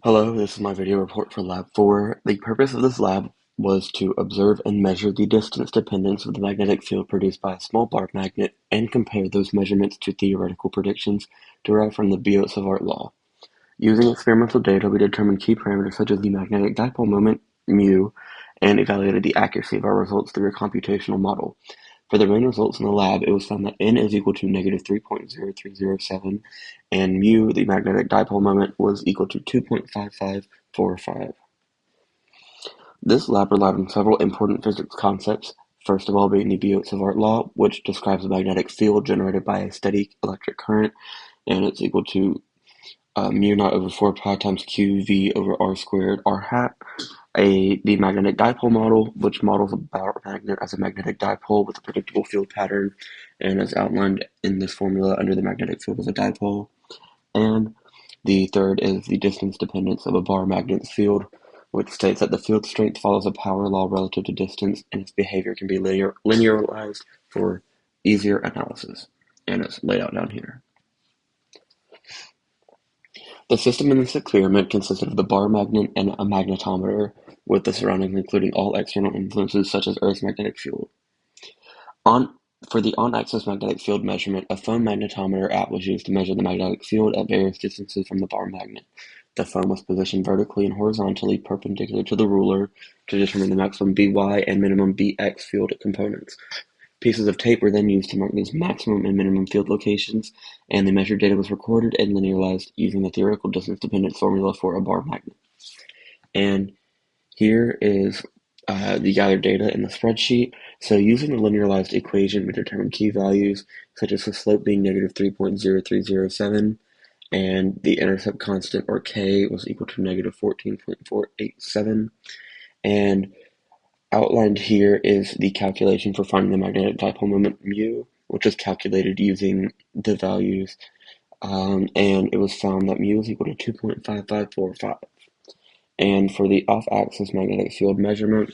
Hello, this is my video report for Lab 4. The purpose of this lab was to observe and measure the distance dependence of the magnetic field produced by a small bar magnet and compare those measurements to theoretical predictions derived from the Biot-Savart law. Using experimental data, we determined key parameters such as the magnetic dipole moment, mu, and evaluated the accuracy of our results through a computational model. For the main results in the lab, it was found that n is equal to -3.0307 and mu, the magnetic dipole moment, was equal to 2.5545. This lab relied on several important physics concepts, first of all being the Biot-Savart law, which describes a magnetic field generated by a steady electric current, and it's equal to mu naught over 4 pi times q v over r squared r hat. The magnetic dipole model, which models a bar magnet as a magnetic dipole with a predictable field pattern, and is outlined in this formula under the magnetic field as a dipole. And the third is the distance dependence of a bar magnet's field, which states that the field strength follows a power law relative to distance, and its behavior can be linearized for easier analysis. And it's laid out down here. The system in this experiment consisted of the bar magnet and a magnetometer, with the surroundings including all external influences such as Earth's magnetic field. For the on-axis magnetic field measurement, a foam magnetometer app was used to measure the magnetic field at various distances from the bar magnet. The foam was positioned vertically and horizontally perpendicular to the ruler to determine the maximum By and minimum Bx field components. Pieces of tape were then used to mark these maximum and minimum field locations, and the measured data was recorded and linearized using the theoretical distance dependence formula for a bar magnet. And here is the gathered data in the spreadsheet. So using the linearized equation, we determined key values such as the slope being -3.0307 and the intercept constant, or k, was equal to -14.487. And outlined here is the calculation for finding the magnetic dipole moment mu, which is calculated using the values, and it was found that mu is equal to 2.5545. And for the off-axis magnetic field measurement,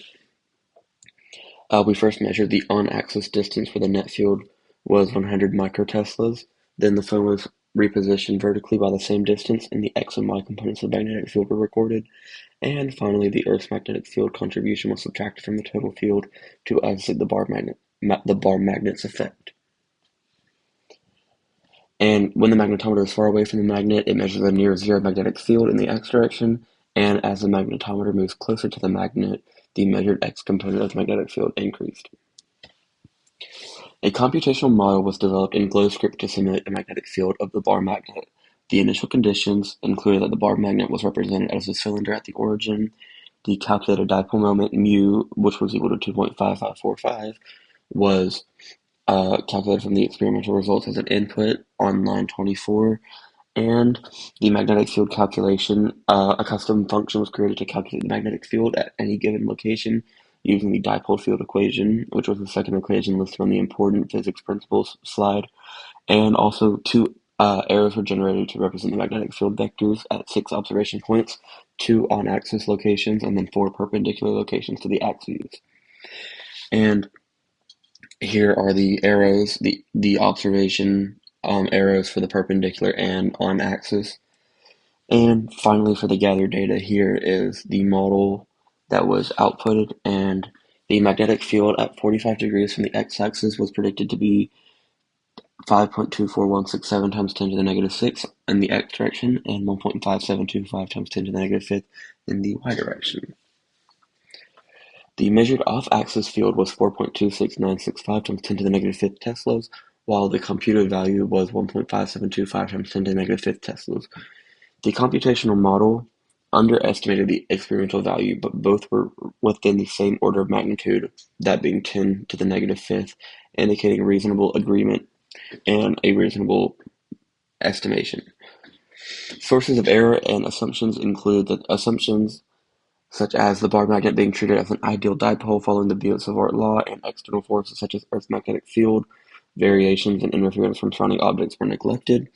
we first measured the on-axis distance where the net field was 100 microteslas. Then the foam was repositioned vertically by the same distance, and the x and y components of the magnetic field were recorded. And finally, the Earth's magnetic field contribution was subtracted from the total field to isolate the bar magnet's effect. And when the magnetometer is far away from the magnet, it measures a near zero magnetic field in the x direction, and as the magnetometer moves closer to the magnet, the measured x component of the magnetic field increased. A computational model was developed in GlowScript to simulate the magnetic field of the bar magnet. The initial conditions included that the bar magnet was represented as a cylinder at the origin. The calculated dipole moment mu, which was equal to 2.5545, was calculated from the experimental results as an input on line 24. And the magnetic field calculation, a custom function was created to calculate the magnetic field at any given location using the dipole field equation, which was the second equation listed on the important physics principles slide. And also two arrows were generated to represent the magnetic field vectors at 6 observation points, 2 on-axis locations, and then 4 perpendicular locations to the axes. And here are the arrows, the observation arrows for the perpendicular and on-axis. And finally, for the gathered data, here is the model that was outputted, and the magnetic field at 45 degrees from the x-axis was predicted to be 5.24167 times 10 to the negative 6 in the x direction, and 1.5725 times 10 to the negative 5th in the y direction. The measured off-axis field was 4.26965 times 10 to the negative 5th teslas, while the computed value was 1.5725 times 10 to the negative 5th teslas. The computational model underestimated the experimental value, but both were within the same order of magnitude, that being 10 to the negative 5th, indicating reasonable agreement and a reasonable estimation. Sources of error and assumptions include the assumptions such as the bar magnet being treated as an ideal dipole following the Biot-Savart law, and external forces such as Earth's magnetic field, variations and interference from surrounding objects were neglected,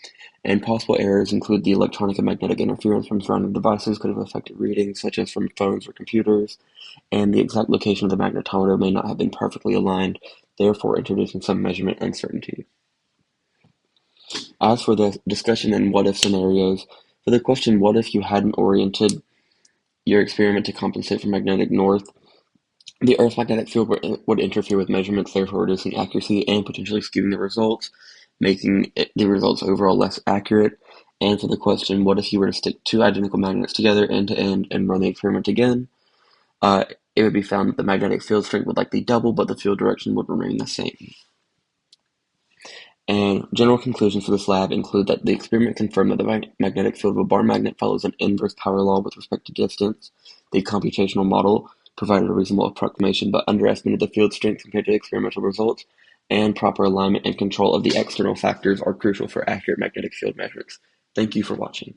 and possible errors include the electronic and magnetic interference from surrounding devices could have affected readings, such as from phones or computers, and the exact location of the magnetometer may not have been perfectly aligned, therefore introducing some measurement uncertainty. As for the discussion and what-if scenarios, For the question, what if you hadn't oriented your experiment to compensate for magnetic north? The Earth's magnetic field would interfere with measurements, therefore reducing accuracy and potentially skewing the results, making the results overall less accurate. And for the question, what if you were to stick two identical magnets together end to end and run the experiment again? Uh, it would be found that the magnetic field strength would likely double, but the field direction would remain the same. And general conclusions for this lab include that the experiment confirmed that the magnetic field of a bar magnet follows an inverse power law with respect to distance. The computational model provided a reasonable approximation but underestimated the field strength compared to experimental results, and proper alignment and control of the external factors are crucial for accurate magnetic field measurements. Thank you for watching.